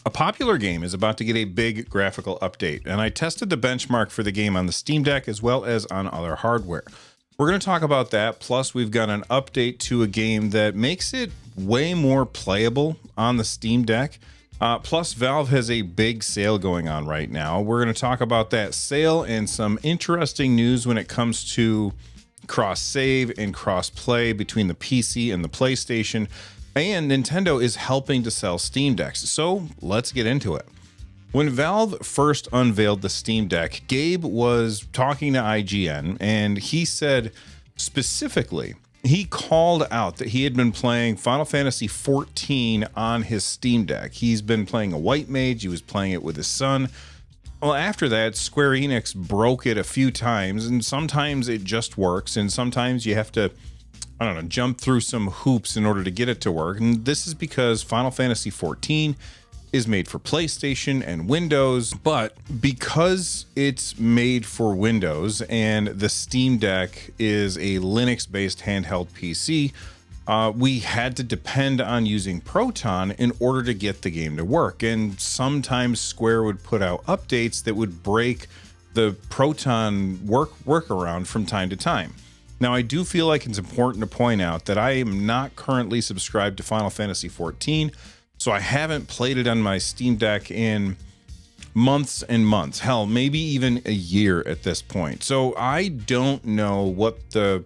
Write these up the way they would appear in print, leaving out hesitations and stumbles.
A popular game is about to get a big graphical update, and I tested the benchmark for the game on the Steam Deck as well as on other hardware. We're going to talk about that, plus we've got an update to a game that makes it way more playable on the Steam Deck. Plus, Valve has a big sale going on right now. We're going to talk about that sale and some interesting news when it comes to cross-save and cross-play between the PC and the PlayStation. And Nintendo is helping to sell Steam Decks. So let's get into it. When Valve first unveiled the Steam Deck, Gabe was talking to IGN, and he said specifically, he called out that he had been playing Final Fantasy XIV on his Steam Deck. He's been playing a white mage. He was playing it with his son. Well, after that, Square Enix broke it a few times, and sometimes it just works, and sometimes you have to, I don't know, jump through some hoops in order to get it to work. And this is because Final Fantasy XIV is made for PlayStation and Windows, but because it's made for Windows and the Steam Deck is a Linux-based handheld PC, we had to depend on using Proton in order to get the game to work. And sometimes Square would put out updates that would break the Proton workaround from time to time. Now, I do feel like it's important to point out that I am not currently subscribed to Final Fantasy XIV, so I haven't played it on my Steam Deck in months and months, hell, maybe even a year at this point. So I don't know what the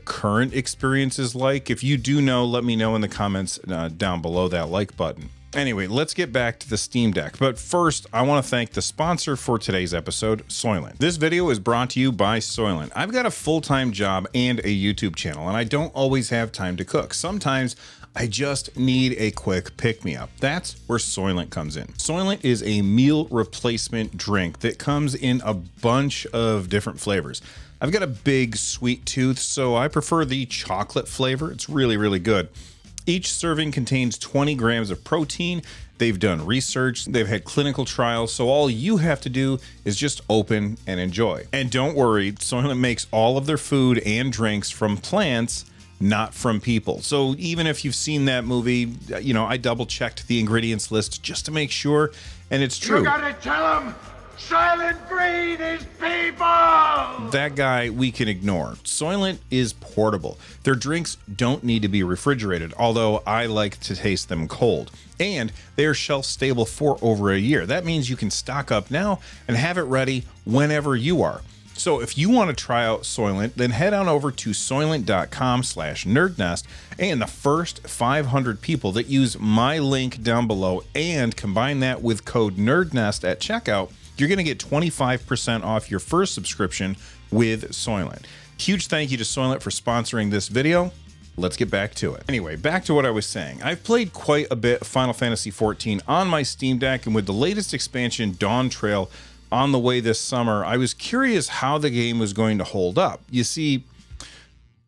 current experience is like. If you do know, let me know in the comments down below that like button. Anyway, let's get back to the Steam Deck. But first, I want to thank the sponsor for today's episode, Soylent. This video is brought to you by Soylent. I've got a full-time job and a YouTube channel, and I don't always have time to cook. Sometimes I just need a quick pick-me-up. That's where Soylent comes in. Soylent is a meal replacement drink that comes in a bunch of different flavors. I've got a big sweet tooth, so I prefer the chocolate flavor. It's really, really good. Each serving contains 20 grams of protein. They've done research, they've had clinical trials, so all you have to do is just open and enjoy. And don't worry, Soylent makes all of their food and drinks from plants, not from people. So even if you've seen that movie, I double checked the ingredients list just to make sure, and it's true. You gotta tell them Silent Breed is people! That guy we can ignore. Soylent is portable. Their drinks don't need to be refrigerated, although I like to taste them cold. And they are shelf stable for over a year. That means you can stock up now and have it ready whenever you are. So if you want to try out Soylent, then head on over to soylent.com/nerdnest, and the first 500 people that use my link down below and combine that with code NerdNest at checkout, you're going to get 25% off your first subscription with Soylent. Huge thank you to Soylent for sponsoring this video. Let's get back to it. Anyway, back to what I was saying. I've played quite a bit of Final Fantasy XIV on my Steam Deck, and with the latest expansion, Dawn Trail, on the way this summer, I was curious how the game was going to hold up. You see,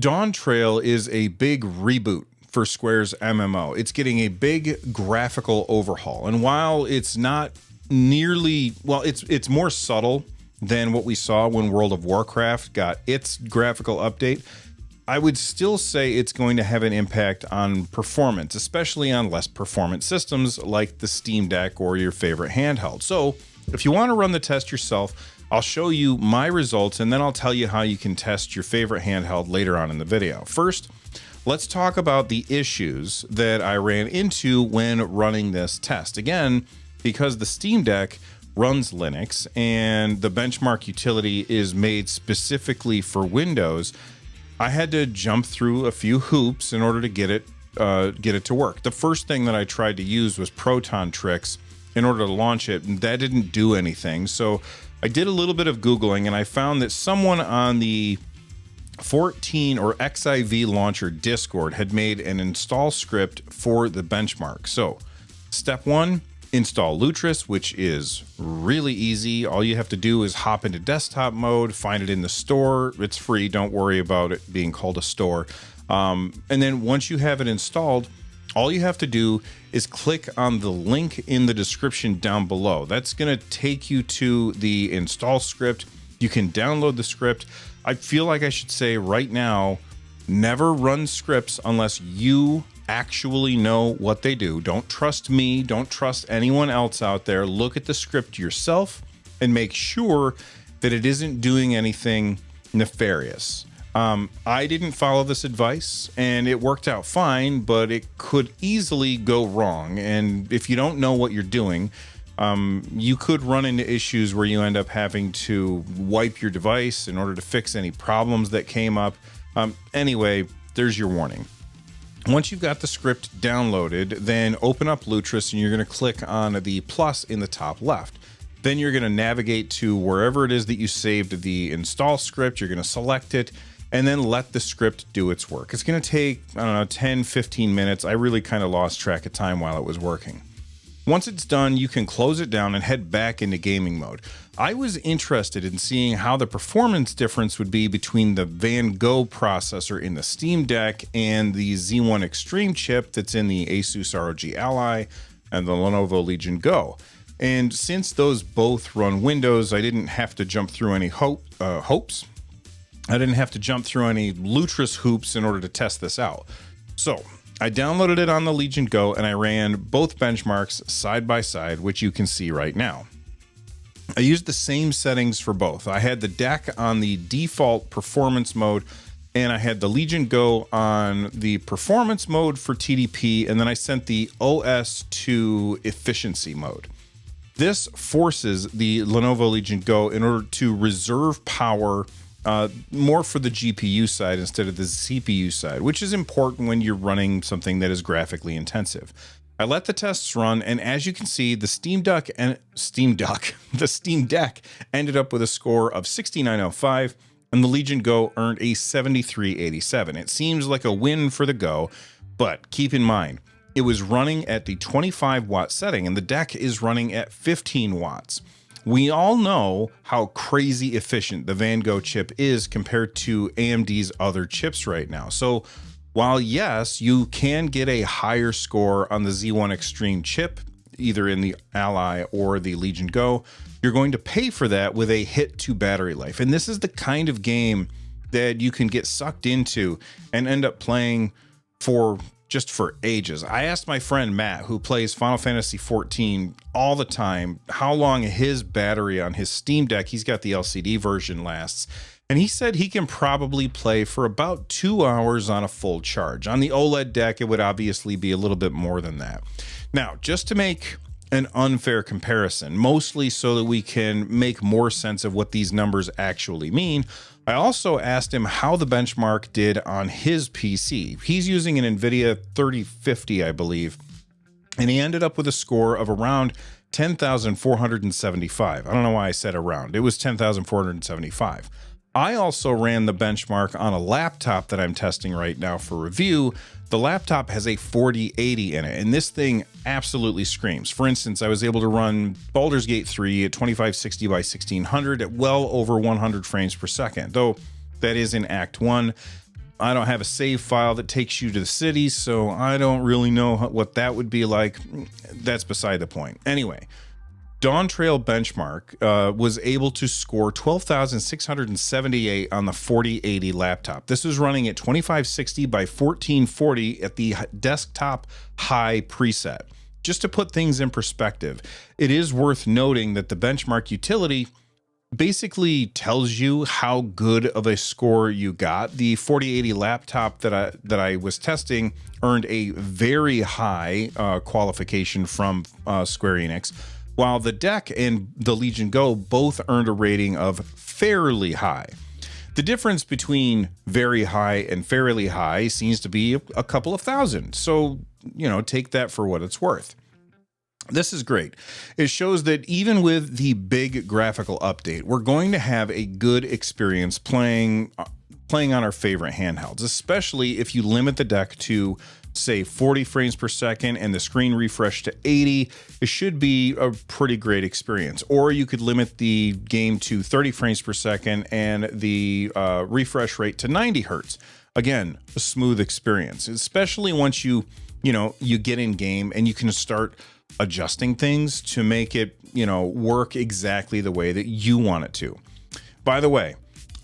Dawn Trail is a big reboot for Square's MMO. It's getting a big graphical overhaul, and while it's not nearly, well, it's more subtle than what we saw when World of Warcraft got its graphical update, I would still say it's going to have an impact on performance, especially on less performant systems like the Steam Deck or your favorite handheld. So if you want to run the test yourself, I'll show you my results, and then I'll tell you how you can test your favorite handheld later on in the video. First, let's talk about the issues that I ran into when running this test. Again, because the Steam Deck runs Linux and the benchmark utility is made specifically for Windows, I had to jump through a few hoops in order to get it to work. The first thing that I tried to use was Proton tricks in order to launch it, and that didn't do anything. So I did a little bit of Googling, and I found that someone on the 14 or XIV launcher Discord had made an install script for the benchmark. So step one, install Lutris, which is really easy. All you have to do is hop into desktop mode, find it in the store. It's free. Don't worry about it being called a store. And then once you have it installed, all you have to do is click on the link in the description down below. That's going to take you to the install script. You can download the script. I feel like I should say right now, never run scripts unless you actually know what they do. Don't trust me. Don't trust anyone else out there. Look at the script yourself and make sure that it isn't doing anything nefarious. I didn't follow this advice and it worked out fine, but it could easily go wrong. And if you don't know what you're doing, you could run into issues where you end up having to wipe your device in order to fix any problems that came up. Anyway, there's your warning. Once you've got the script downloaded, then open up Lutris and you're going to click on the plus in the top left. Then you're going to navigate to wherever it is that you saved the install script. You're going to select it and then let the script do its work. It's going to take, I don't know, 10, 15 minutes. I really kind of lost track of time while it was working. Once it's done, you can close it down and head back into gaming mode. I was interested in seeing how the performance difference would be between the Van Gogh processor in the Steam Deck and the Z1 Extreme chip that's in the Asus ROG Ally and the Lenovo Legion Go. And since those both run Windows, I didn't have to jump through any hopes. I didn't have to jump through any Lutris hoops in order to test this out. So I downloaded it on the Legion Go and I ran both benchmarks side by side, which you can see right now. I used the same settings for both. I had the deck on the default performance mode and I had the Legion Go on the performance mode for TDP, and then I sent the OS to efficiency mode. This forces the Lenovo Legion Go in order to reserve power more for the GPU side instead of the CPU side, which is important when you're running something that is graphically intensive. I let the tests run, and as you can see, the Steam Deck ended up with a score of 6905, and the Legion Go earned a 7387. It seems like a win for the Go, but keep in mind, it was running at the 25 watt setting, and the deck is running at 15 watts. We all know how crazy efficient the Van Gogh chip is compared to AMD's other chips right now. So while yes, you can get a higher score on the Z1 Extreme chip, either in the Ally or the Legion Go, you're going to pay for that with a hit to battery life. And this is the kind of game that you can get sucked into and end up playing for ages. I asked my friend Matt, who plays Final Fantasy XIV all the time, how long his battery on his Steam Deck, he's got the LCD version, lasts. And he said he can probably play for about 2 hours on a full charge. On the OLED deck, it would obviously be a little bit more than that. Now, just to make an unfair comparison, mostly so that we can make more sense of what these numbers actually mean, I also asked him how the benchmark did on his PC. He's using an NVIDIA 3050, I believe, and he ended up with a score of around 10,475. I don't know why I said around. It was 10,475. I also ran the benchmark on a laptop that I'm testing right now for review. The laptop has a 4080 in it, and this thing absolutely screams. For instance, I was able to run Baldur's Gate 3 at 2560 by 1600 at well over 100 frames per second, though that is in Act 1. I don't have a save file that takes you to the city, so I don't really know what that would be like. That's beside the point. Anyway, Dawn Trail benchmark was able to score 12,678 on the 4080 laptop. This is running at 2560 by 1440 at the desktop high preset. Just to put things in perspective, it is worth noting that the benchmark utility basically tells you how good of a score you got. The 4080 laptop that I was testing earned a very high qualification from Square Enix, while the deck and the Legion Go both earned a rating of fairly high. The difference between very high and fairly high seems to be a couple of thousand. So, take that for what it's worth. This is great. It shows that even with the big graphical update, we're going to have a good experience playing on our favorite handhelds, especially if you limit the deck to, say, 40 frames per second and the screen refresh to 80. It should be a pretty great experience. Or you could limit the game to 30 frames per second and the refresh rate to 90 hertz. Again, a smooth experience, especially once you get in game and you can start adjusting things to make it, work exactly the way that you want it to. By the way,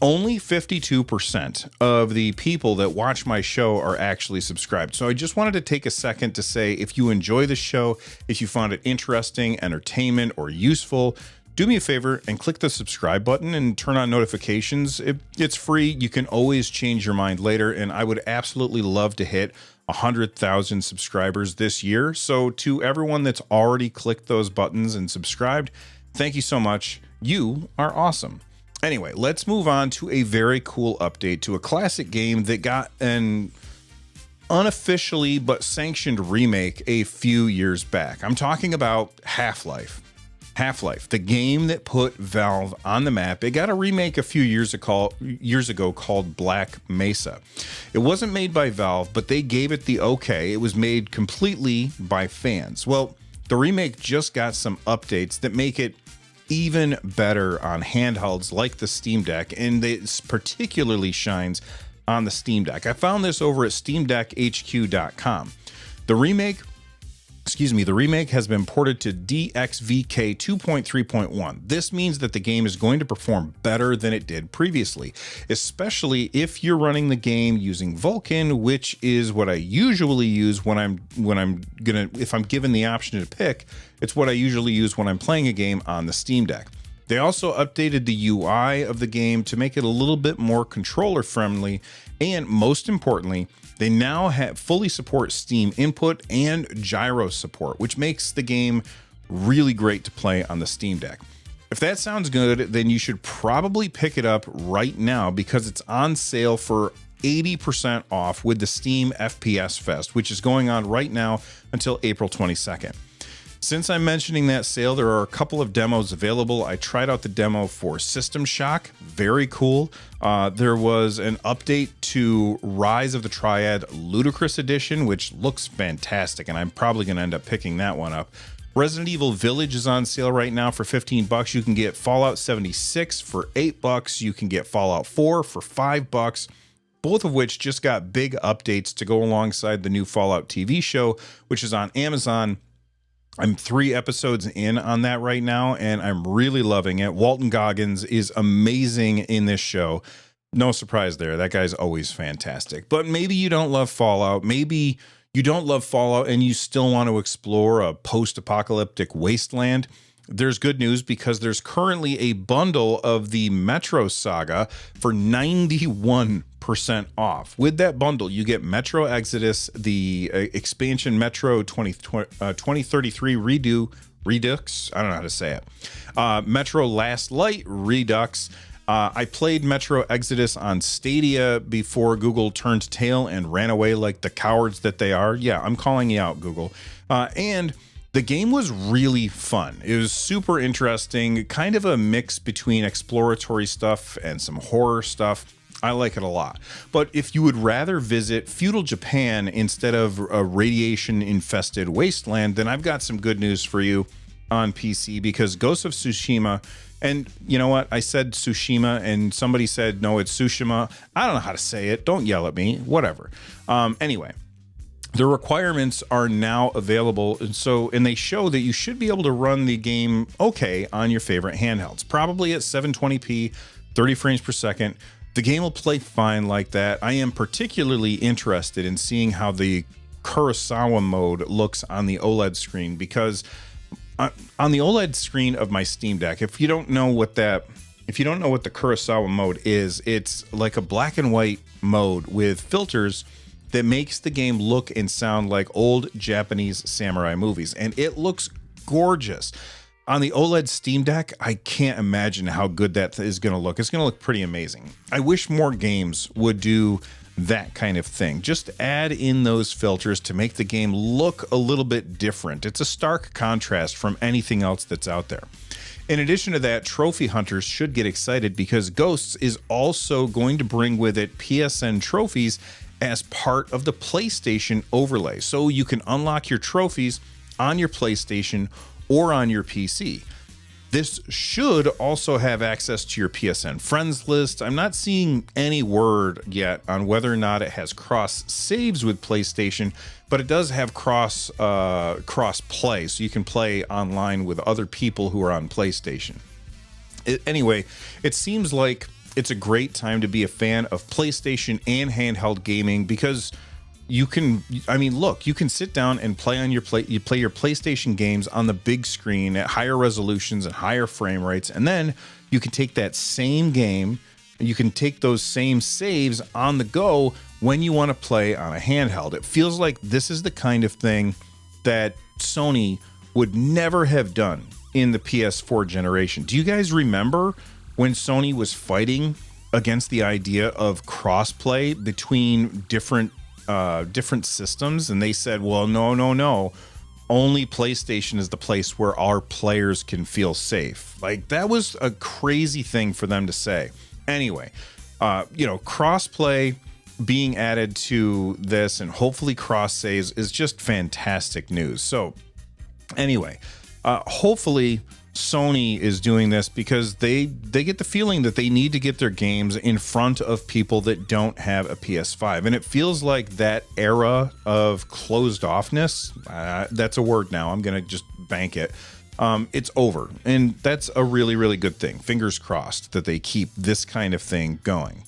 only 52% of the people that watch my show are actually subscribed. So I just wanted to take a second to say, if you enjoy the show, if you found it interesting, entertainment, or useful, do me a favor and click the subscribe button and turn on notifications. It's free. You can always change your mind later, and I would absolutely love to hit 100,000 subscribers this year. So to everyone that's already clicked those buttons and subscribed, thank you so much. You are awesome. Anyway, let's move on to a very cool update to a classic game that got an unofficially but sanctioned remake a few years back. I'm talking about Half-Life. Half-Life, the game that put Valve on the map. It got a remake a few years ago called Black Mesa. It wasn't made by Valve, but they gave it the okay. It was made completely by fans. Well, the remake just got some updates that make it even better on handhelds like the Steam Deck, and it particularly shines on the Steam Deck. I found this over at SteamDeckHQ.com. The remake has been ported to DXVK 2.3.1. This means that the game is going to perform better than it did previously, especially if you're running the game using Vulkan, which is what I usually use if I'm given the option to pick. It's what I usually use when I'm playing a game on the Steam Deck. They also updated the UI of the game to make it a little bit more controller friendly, and most importantly, they now fully support Steam input and gyro support, which makes the game really great to play on the Steam Deck. If that sounds good, then you should probably pick it up right now because it's on sale for 80% off with the Steam FPS Fest, which is going on right now until April 22nd. Since I'm mentioning that sale, there are a couple of demos available. I tried out the demo for System Shock. Very cool. There was an update to Rise of the Triad Ludicrous Edition, which looks fantastic, and I'm probably going to end up picking that one up. Resident Evil Village is on sale right now for $15. You can get Fallout 76 for $8. You can get Fallout 4 for $5. Both of which just got big updates to go alongside the new Fallout TV show, which is on Amazon. I'm 3 episodes in on that right now, and I'm really loving it. Walton Goggins is amazing in this show. No surprise there. That guy's always fantastic. But maybe you don't love Fallout. Maybe you don't love Fallout and you still want to explore a post-apocalyptic wasteland. There's good news because there's currently a bundle of the Metro Saga for 91% off. With that bundle, you get Metro Exodus, the expansion Metro 2033 Redux. I don't know how to say it. Metro Last Light Redux. I played Metro Exodus on Stadia before Google turned tail and ran away like the cowards that they are. Yeah, I'm calling you out, Google. And the game was really fun. It was super interesting, kind of a mix between exploratory stuff and some horror stuff. I like it a lot. But if you would rather visit feudal Japan instead of a radiation-infested wasteland, then I've got some good news for you on PC, because Ghost of Tsushima, and you know what? I said Tsushima and somebody said, no, it's Tsushima. I don't know how to say it. Don't yell at me. Whatever. Anyway. The requirements are now available, and they show that you should be able to run the game okay on your favorite handhelds, probably at 720p, 30 frames per second. The game will play fine like that. I am particularly interested in seeing how the Kurosawa mode looks on the OLED screen, because on the OLED screen of my Steam Deck, if you don't know what the Kurosawa mode is, it's like a black and white mode with filters that makes the game look and sound like old Japanese samurai movies. And it looks gorgeous. On the OLED Steam Deck, I can't imagine how good that is going to look. It's going to look pretty amazing. I wish more games would do that kind of thing. Just add in those filters to make the game look a little bit different. It's a stark contrast from anything else that's out there. In addition to that, trophy hunters should get excited because Ghosts is also going to bring with it PSN trophies as part of the PlayStation overlay. So you can unlock your trophies on your PlayStation or on your PC. This should also have access to your PSN friends list. I'm not seeing any word yet on whether or not it has cross saves with PlayStation, but it does have cross play, so you can play online with other people who are on PlayStation. Anyway, it seems like it's a great time to be a fan of PlayStation and handheld gaming because you can, I mean, look, you can sit down and play on your you play your PlayStation games on the big screen at higher resolutions and higher frame rates. And then you can take that same game, you can take those same saves on the go when you want to play on a handheld. It feels like this is the kind of thing that Sony would never have done in the PS4 generation. Do you guys remember when Sony was fighting against the idea of crossplay between different systems, and they said, well, no, only PlayStation is the place where our players can feel safe? Like, that was a crazy thing for them to say. Anyway, crossplay being added to this and hopefully cross saves is just fantastic news. So anyway, hopefully Sony is doing this because they get the feeling that they need to get their games in front of people that don't have a PS5. And it feels like that era of closed offness, that's a word now, I'm going to just bank it. It's over. And that's a really, really good thing. Fingers crossed that they keep this kind of thing going.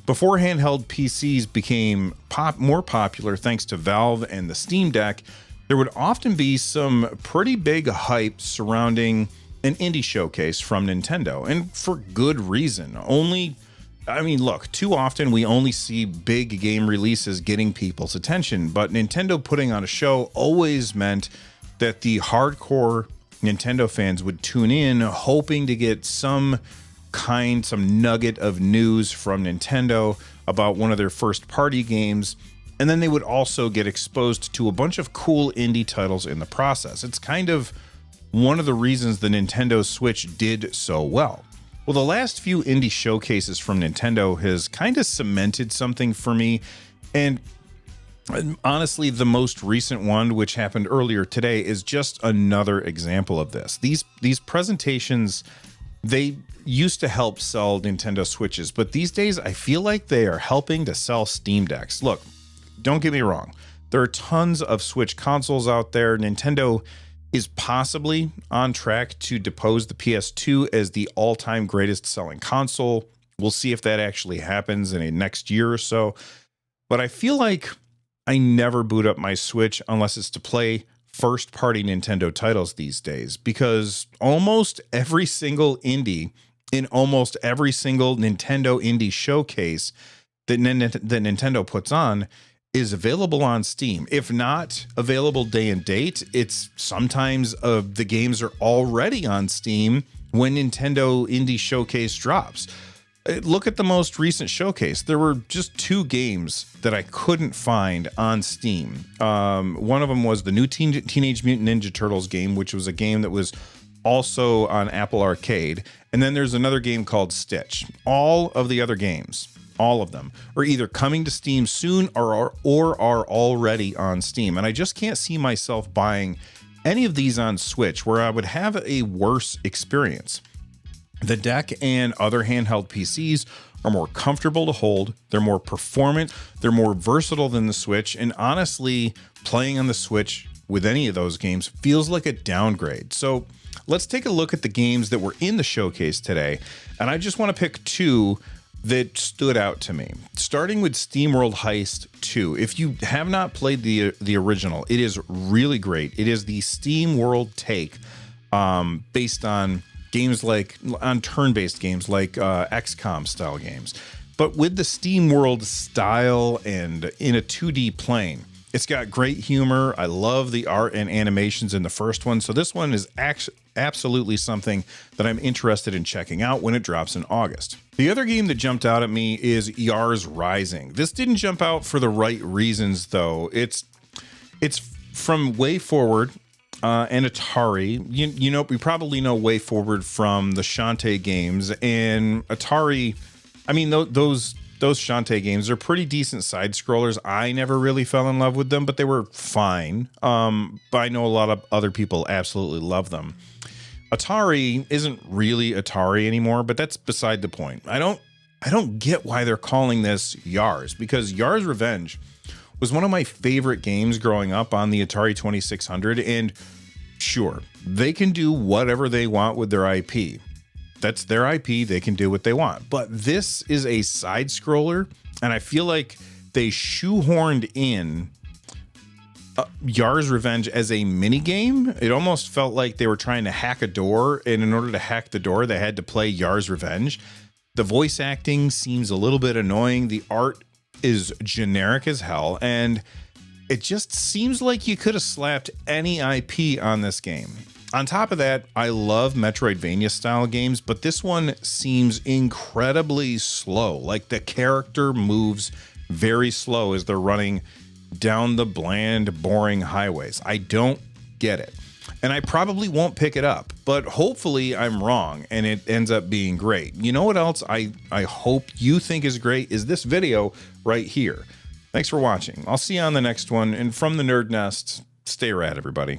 Before handheld PCs became more popular thanks to Valve and the Steam Deck, there would often be some pretty big hype surrounding an indie showcase from Nintendo, and for good reason. Too often we only see big game releases getting people's attention, but Nintendo putting on a show always meant that the hardcore Nintendo fans would tune in hoping to get some nugget of news from Nintendo about one of their first party games, and then they would also get exposed to a bunch of cool indie titles in the process. It's kind of one of the reasons the Nintendo Switch did so well. Well, the last few indie showcases from Nintendo has kind of cemented something for me, and honestly, the most recent one, which happened earlier today, is just another example of this. These presentations, they used to help sell Nintendo Switches, but these days I feel like they are helping to sell Steam Decks. Look, don't get me wrong. There are tons of Switch consoles out there. Nintendo is possibly on track to depose the PS2 as the all-time greatest selling console. We'll see if that actually happens in a next year or so. But I feel like I never boot up my Switch unless it's to play first-party Nintendo titles these days, because almost every single indie in almost every single Nintendo indie showcase that Nintendo puts on is available on Steam. If not available day and date, it's sometimes the games are already on Steam when Nintendo Indie Showcase drops. Look at the most recent showcase. There were just 2 games that I couldn't find on Steam. One of them was the new Teenage Mutant Ninja Turtles game, which was a game that was also on Apple Arcade. And then there's another game called Stitch. All of the other games, all of them, are either coming to Steam soon or are already on Steam. And I just can't see myself buying any of these on Switch where I would have a worse experience. The Deck and other handheld PCs are more comfortable to hold, they're more performant, they're more versatile than the Switch, and honestly, playing on the Switch with any of those games feels like a downgrade. So let's take a look at the games that were in the showcase today, and I just want to pick 2 that stood out to me. Starting with SteamWorld Heist 2. If you have not played the original, it is really great. It is the SteamWorld take based on turn-based games like XCOM style games, but with the SteamWorld style and in a 2D plane. It's got great humor. I love the art and animations in the first one, so this one is absolutely something that I'm interested in checking out when it drops in August. The other game that jumped out at me is Yars Rising. This didn't jump out for the right reasons, though. It's from WayForward and Atari. You know, we probably know WayForward from the Shantae games, and Atari. I mean, those Shantae games are pretty decent side scrollers. I never really fell in love with them, but they were fine. But I know a lot of other people absolutely love them. Atari isn't really Atari anymore, but that's beside the point. I don't get why they're calling this Yars, because Yars Revenge was one of my favorite games growing up on the Atari 2600, and sure, they can do whatever they want with their IP. that's their IP. They can do what they want. But this is a side scroller, and I feel like they shoehorned in Yar's Revenge as a mini game. It almost felt like they were trying to hack a door, and in order to hack the door, they had to play Yar's Revenge. The voice acting seems a little bit annoying. The art is generic as hell, and it just seems like you could have slapped any IP on this game. On top of that, I love Metroidvania style games, but this one seems incredibly slow. Like the character moves very slow as they're running down the bland, boring highways. I don't get it. And I probably won't pick it up, but hopefully I'm wrong and it ends up being great. You know what else I hope you think is great is this video right here. Thanks for watching. I'll see you on the next one. And from the Nerd Nest, stay rad, everybody.